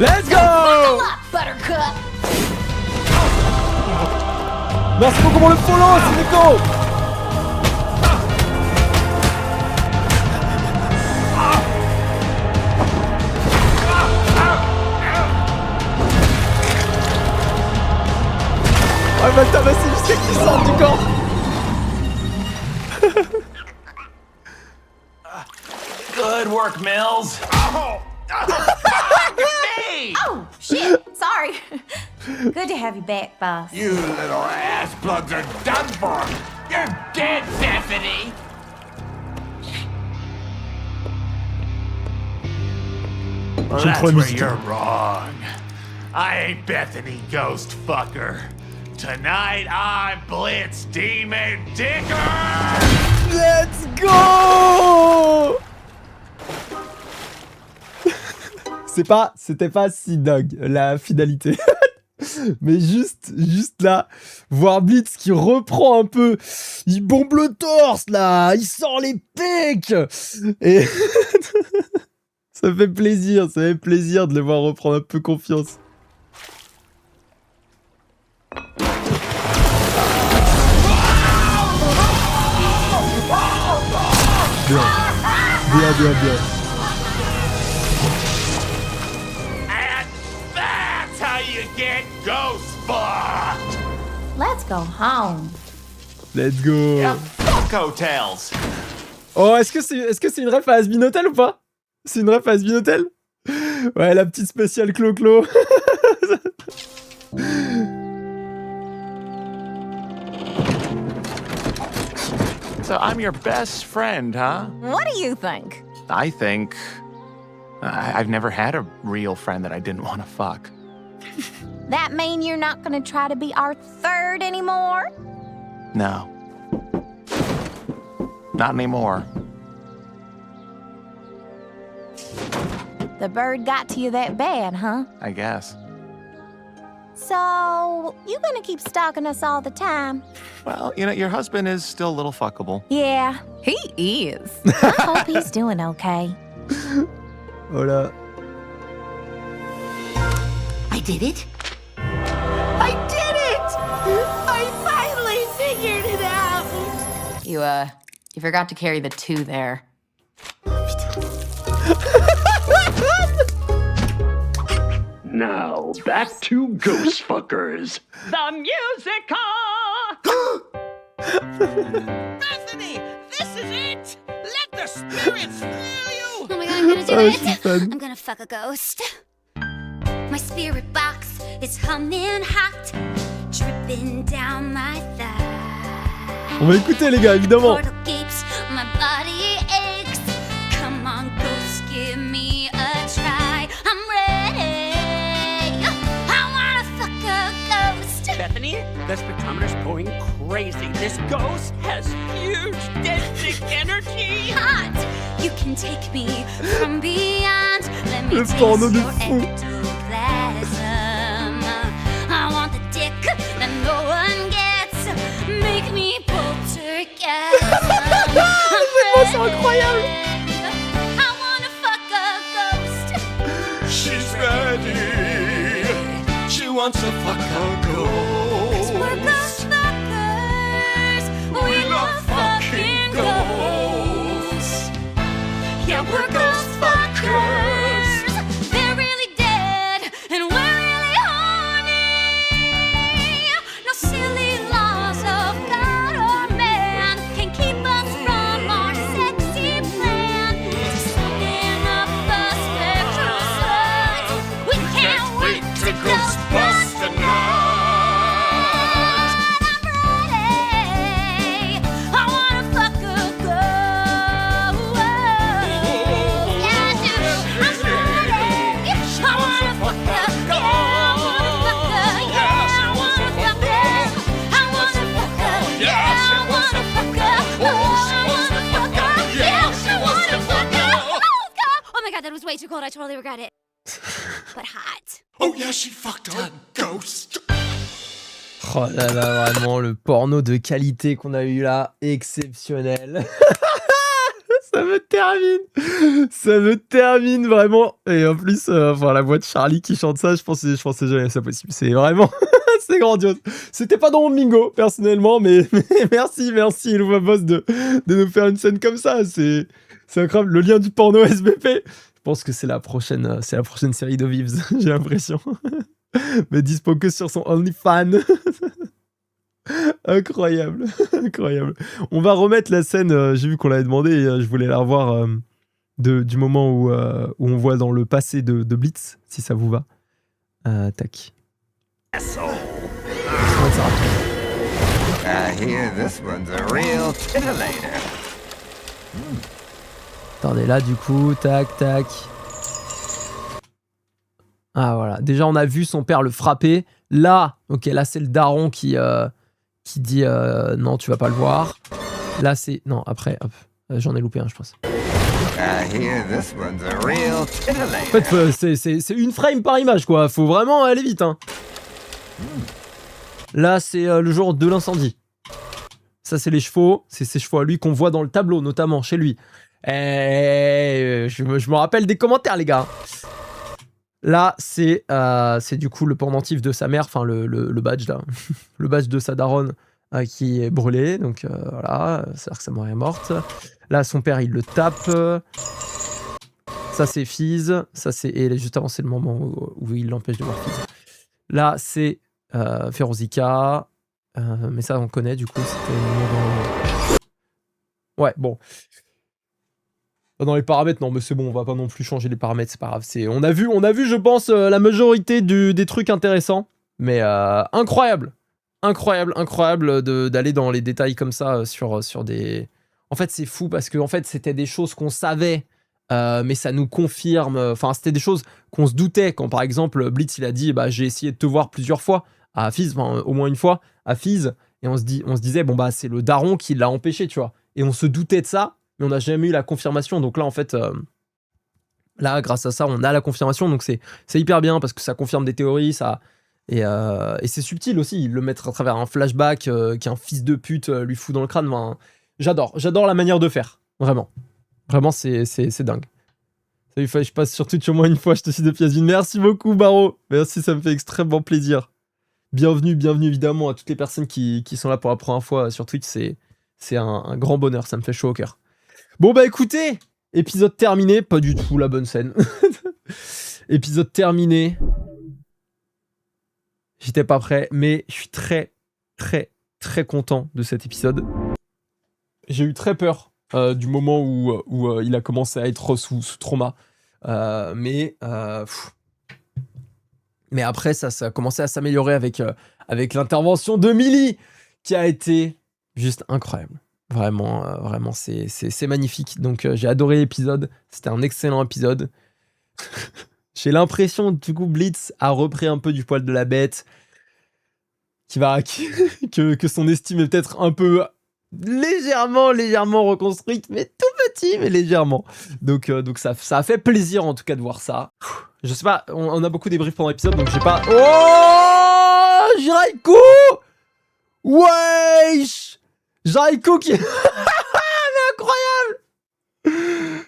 Let's go! Buckle up, Buttercup. Merci beaucoup pour le follow, c'est Nico! Ah bah tabasser jusqu'à qu'il sorte du corps. Good work, Mills. Oh, me! Oh, shit. Sorry. Good to have you back, boss. You little ass plugs are done for. You're dead, Stephanie. Well, that's where you're wrong. I ain't Bethany, ghost fucker. Tonight I'm Blitz Demon Dicker! Let's go. C'était pas si dingue, la finalité. Mais juste là, voir Blitz qui reprend un peu, il bombe le torse là, il sort les pecs et ça fait plaisir de le voir reprendre un peu confiance. Bien. And that's how you get ghost fucked! Let's go home. Let's go. Yeah, fuck hotels! Oh, est-ce que c'est une ref à Has-Been Hotel ou pas? C'est une ref à Has-Been Hotel? Ouais, la petite spéciale Clo-Clo. So I'm your best friend, huh? What do you think? I think... I've never had a real friend that I didn't want to fuck. That mean you're not gonna try to be our third anymore? No. Not anymore. The bird got to you that bad, huh? I guess. So, you gonna keep stalking us all the time? Well, you know, your husband is still a little fuckable. Yeah, He is. I hope he's doing okay. Voilà. I did it. I did it! I finally figured it out! You forgot to carry the 2 there. Now, back to Ghost Fuckers. The musical! Bethany, this is it! Let the spirits fill you! Oh my god, I'm gonna do Oh, it! she's fun. I'm gonna fuck a ghost. My spirit box is humming hot, dripping down my thigh. On va écouter les gars, évidemment. Portal gapes, my body aches. Come on, ghost, give me a try. I'm ready. I wanna fuck a ghost. Bethany, the spectrometer's going crazy. This ghost has huge densic energy! Hot. You can take me from beyond. Let me Le taste porno de your fou. ectoplasm. I want the dick that no one gets. Make me poltergeist. C'est incroyable. I wanna fuck a ghost. She's ready. She wants to fuck a ghost. We're ghost fuckers. We love fucking ghosts. Yeah, we're ghost fuckers. They're really dead, and we're really horny. No silly laws of God or man can keep us from our sexy plan. To sucking up the spectrum slugs. We can't wait to ghost bust tonight. I'm ready. I wanna fuck a ghost. Yeah, I do. I'm ready. I wanna fuck a ghost. Yeah, I wanna fuck a. I wanna fuck a. Yeah, I wanna fuck a. I wanna fuck a. Yeah, I wanna fuck a. Oh my god, that was way too cold. I totally regret it. But hot. Oh yeah, she fucked a ghost. Oh là là, vraiment le porno de qualité qu'on a eu là, exceptionnel. Ça me termine vraiment. Et en plus, enfin la voix de Charlie qui chante ça, je pensais jamais ça possible. C'est vraiment, c'est grandiose. C'était pas dans mon bingo personnellement, mais merci Louva Boss de nous faire une scène comme ça. C'est incroyable. Le lien du porno SBP. Je pense que c'est la prochaine série de Vives. J'ai l'impression. Mais dispo que sur son OnlyFans. Incroyable. On va remettre la scène, j'ai vu qu'on l'avait demandé et je voulais la revoir du moment où on voit dans le passé de Blitz, si ça vous va. Tac. I hear this one's a real titillator. Attendez là du coup, tac. Ah voilà, déjà on a vu son père le frapper. Là, ok, là c'est le daron qui dit non, tu vas pas le voir. Là c'est... Non, après, hop, j'en ai loupé un, je pense. I hear this one's a real En titillator. fait, c'est une frame par image, quoi. Faut vraiment aller vite, hein. Là, c'est le jour de l'incendie. Ça, c'est les chevaux. C'est ces chevaux à lui qu'on voit dans le tableau, notamment chez lui. Et je me rappelle des commentaires, les gars. Là, c'est du coup le pendentif de sa mère, enfin le badge, là. Le badge de sa daronne qui est brûlé. Donc voilà, c'est-à-dire que sa mère est morte. Là, son père, il le tape. Ça, c'est Fizz. Ça, c'est... Et juste avant, c'est le moment où il l'empêche de voir Fizz. Là, c'est Ferozika. Mais ça, on connaît, du coup. C'était le moment dans... Ouais, bon. Dans les paramètres, non, mais c'est bon. On va pas non plus changer les paramètres. C'est pas grave. On a vu, je pense, la majorité des trucs intéressants. Mais incroyable. Incroyable d'aller dans les détails comme ça sur des... En fait, c'est fou parce que en fait, c'était des choses qu'on savait, mais ça nous confirme. Enfin, c'était des choses qu'on se doutait. Quand, par exemple, Blitz, il a dit bah, « J'ai essayé de te voir plusieurs fois à Fizz, enfin, au moins une fois, à Fizz. » Et on se disait « Bon, bah, c'est le daron qui l'a empêché, tu vois. » Et on se doutait de ça, mais on n'a jamais eu la confirmation. Donc là, en fait, là, grâce à ça, on a la confirmation. Donc c'est hyper bien parce que ça confirme des théories, ça... Et c'est subtil aussi, le mettre à travers un flashback qu'un fils de pute lui fout dans le crâne. Enfin, j'adore la manière de faire, vraiment. Vraiment, c'est dingue. Salut, je passe sur Twitch au moins une fois, je te suis depuis Asvin. Merci beaucoup, Baro. Merci, ça me fait extrêmement plaisir. Bienvenue évidemment à toutes les personnes qui sont là pour la première fois sur Twitch. C'est un grand bonheur, ça me fait chaud au cœur. Bon, bah écoutez, épisode terminé. Pas du tout la bonne scène. Épisode terminé. J'étais pas prêt, mais je suis très content de cet épisode. J'ai eu très peur du moment où il a commencé à être sous trauma. Mais après, ça a commencé à s'améliorer avec l'intervention de Millie, qui a été juste incroyable. Vraiment, c'est magnifique. Donc, j'ai adoré l'épisode. C'était un excellent épisode. J'ai l'impression, du coup, Blitz a repris un peu du poil de la bête, que son estime est peut-être un peu légèrement reconstruite, mais tout petit, mais légèrement. Donc ça a fait plaisir, en tout cas, de voir ça. Je sais pas, on a beaucoup débriefs pendant l'épisode, donc j'ai pas... Oh Jiraiku Wesh Jiraiku qui... Mais incroyable!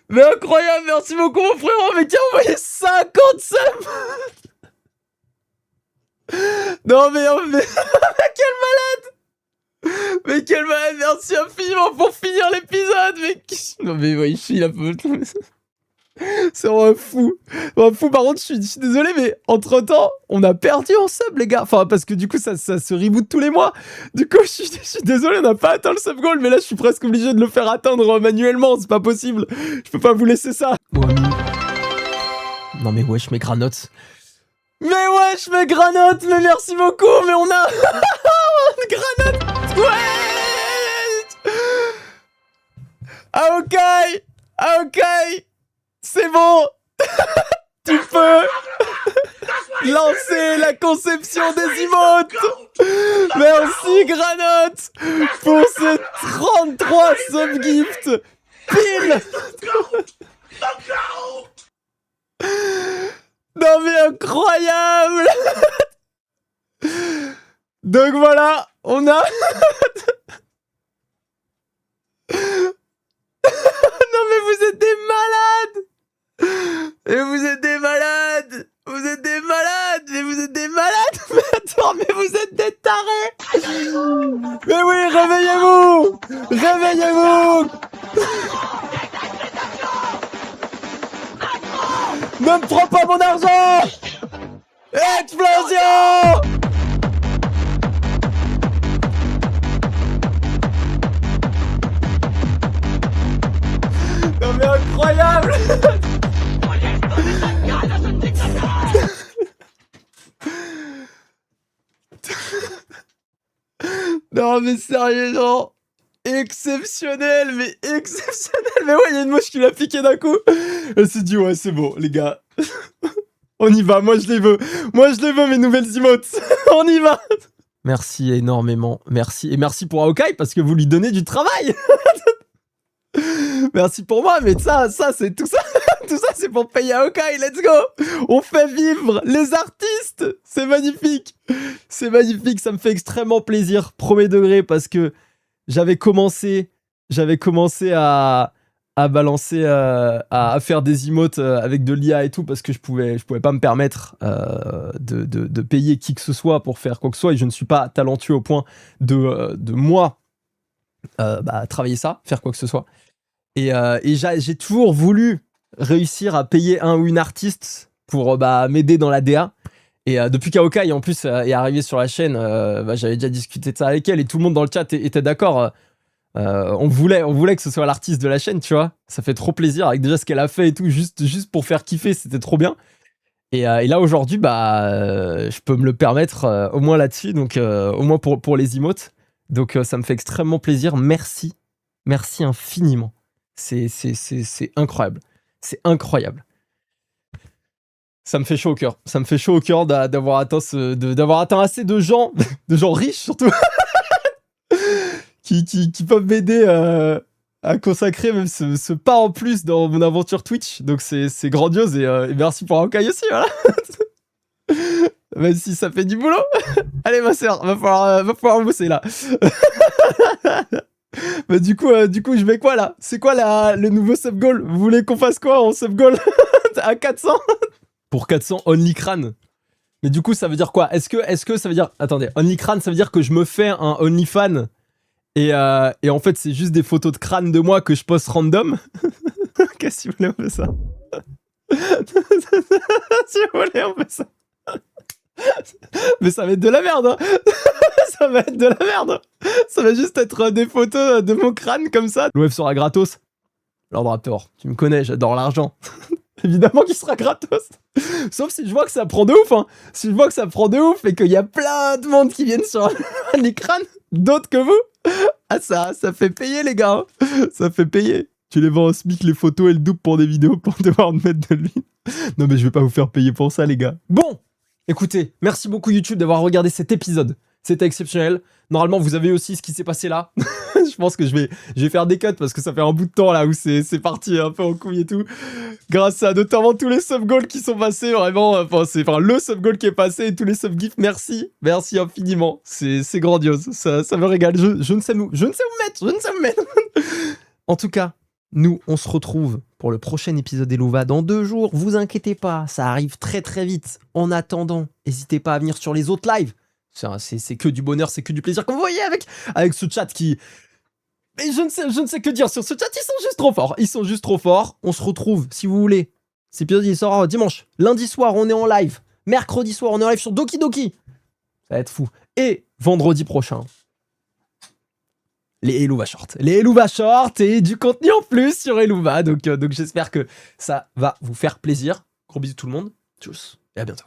Mais incroyable, merci beaucoup mon frérot, mais qui a envoyé 50 subs. Non mais quel malade. Mais quel malade, merci infiniment pour finir l'épisode. Mais non mais ouais, il a peu... C'est vraiment fou. Par contre, je suis désolé, mais entre-temps, on a perdu en sub, les gars. Enfin, parce que du coup, ça se reboot tous les mois. Du coup, je suis désolé, on n'a pas atteint le sub goal, mais là, je suis presque obligé de le faire atteindre manuellement. C'est pas possible. Je peux pas vous laisser ça. Non, mais wesh, mes granotes. Mais merci beaucoup. Mais on a... Granote. Ouais. Ah, ok. C'est bon. Tu peux lancer la conception des emotes. Merci Granote pour ces 33 subgifts. Pile. Non mais incroyable. Donc voilà, on a... Non mais vous êtes des malades. Et vous êtes des malades. Mais attends, mais vous êtes des tarés. Mais oui, réveillez-vous. Ne me prends pas mon argent. Explosion. Non mais incroyable. Non mais sérieusement, exceptionnel. Mais ouais, il y a une mouche qui l'a piqué d'un coup. Elle s'est dit ouais c'est bon les gars. On y va, moi je les veux. Moi je les veux, mes nouvelles emotes. On y va. Merci énormément. Merci. Et merci pour Aokai parce que vous lui donnez du travail. Merci pour moi, mais ça c'est tout ça. Tout ça, c'est pour payer Aokai. Let's go. On fait vivre les artistes. C'est magnifique. C'est magnifique. Ça me fait extrêmement plaisir. Premier degré, parce que j'avais commencé à balancer, à faire des emotes avec de l'IA et tout, parce que je pouvais pas me permettre de payer qui que ce soit pour faire quoi que ce soit, et je ne suis pas talentueux au point de moi travailler ça, faire quoi que ce soit. Et j'ai toujours voulu réussir à payer un ou une artiste pour m'aider dans la DA. Et depuis qu'Aokai en plus est arrivé sur la chaîne, j'avais déjà discuté de ça avec elle, et tout le monde dans le chat était d'accord. On voulait que ce soit l'artiste de la chaîne, tu vois. Ça fait trop plaisir avec déjà ce qu'elle a fait et tout, juste pour faire kiffer, c'était trop bien. Et là aujourd'hui, je peux me le permettre au moins là-dessus, donc au moins pour les emotes. Donc ça me fait extrêmement plaisir. Merci infiniment. C'est incroyable. C'est incroyable. Ça me fait chaud au cœur. Ça me fait chaud au cœur d'avoir atteint assez de gens riches surtout. Qui peuvent m'aider à consacrer même ce pas en plus dans mon aventure Twitch. Donc c'est grandiose, et merci pour Aokai aussi, voilà. Même si ça fait du boulot. Allez ma sœur, va falloir bosser là. Du coup je mets quoi là? C'est quoi le nouveau sub goal? Vous voulez qu'on fasse quoi en sub goal? À 400? Pour 400 only crâne. Mais du coup ça veut dire quoi? Est-ce que ça veut dire... Attendez, only crâne ça veut dire que je me fais un only fan? Et en fait, c'est juste des photos de crâne de moi que je poste random. Qu'est-ce que tu voulais, on fait ça? Si vous voulez, on fait ça. Mais ça va être de la merde, hein. Ça va être de la merde. Ça va juste être des photos de mon crâne comme ça. Le web sera gratos. Lord Raptor, tu me connais, j'adore l'argent. Évidemment qu'il sera gratos. Sauf si je vois que ça prend de ouf, hein. Si je vois que ça prend de ouf et qu'il y a plein de monde qui viennent sur les crânes, d'autres que vous. Ah ça fait payer les gars, hein. Ça fait payer. Tu les vends au SMIC les photos et le double pour des vidéos pour devoir me mettre de l'huile. Non mais je vais pas vous faire payer pour ça les gars. Bon, écoutez, merci beaucoup YouTube d'avoir regardé cet épisode. C'était exceptionnel. Normalement vous avez aussi ce qui s'est passé là. Je pense que je vais faire des cuts parce que ça fait un bout de temps là où c'est parti un peu en couille et tout. Grâce à notamment tous les sub goals qui sont passés, vraiment, le sub goal qui est passé et tous les sub gifts, merci infiniment. C'est grandiose, ça me régale. Je ne sais où me mettre. En tout cas, nous on se retrouve pour le prochain épisode d'Elouva dans 2 jours. Vous inquiétez pas, ça arrive très très vite. En attendant, n'hésitez pas à venir sur les autres lives. C'est que du bonheur, c'est que du plaisir. Comme vous voyez avec ce chat qui... Mais je ne sais que dire sur ce chat, ils sont juste trop forts. On se retrouve, si vous voulez. Cet épisode, il sort dimanche. Lundi soir, on est en live. Mercredi soir, on est en live sur Doki Doki. Ça va être fou. Et vendredi prochain, les Elouva Short. Les Elouva Short et du contenu en plus sur Elouva. Donc j'espère que ça va vous faire plaisir. Gros bisous tout le monde. Tchuss et à bientôt.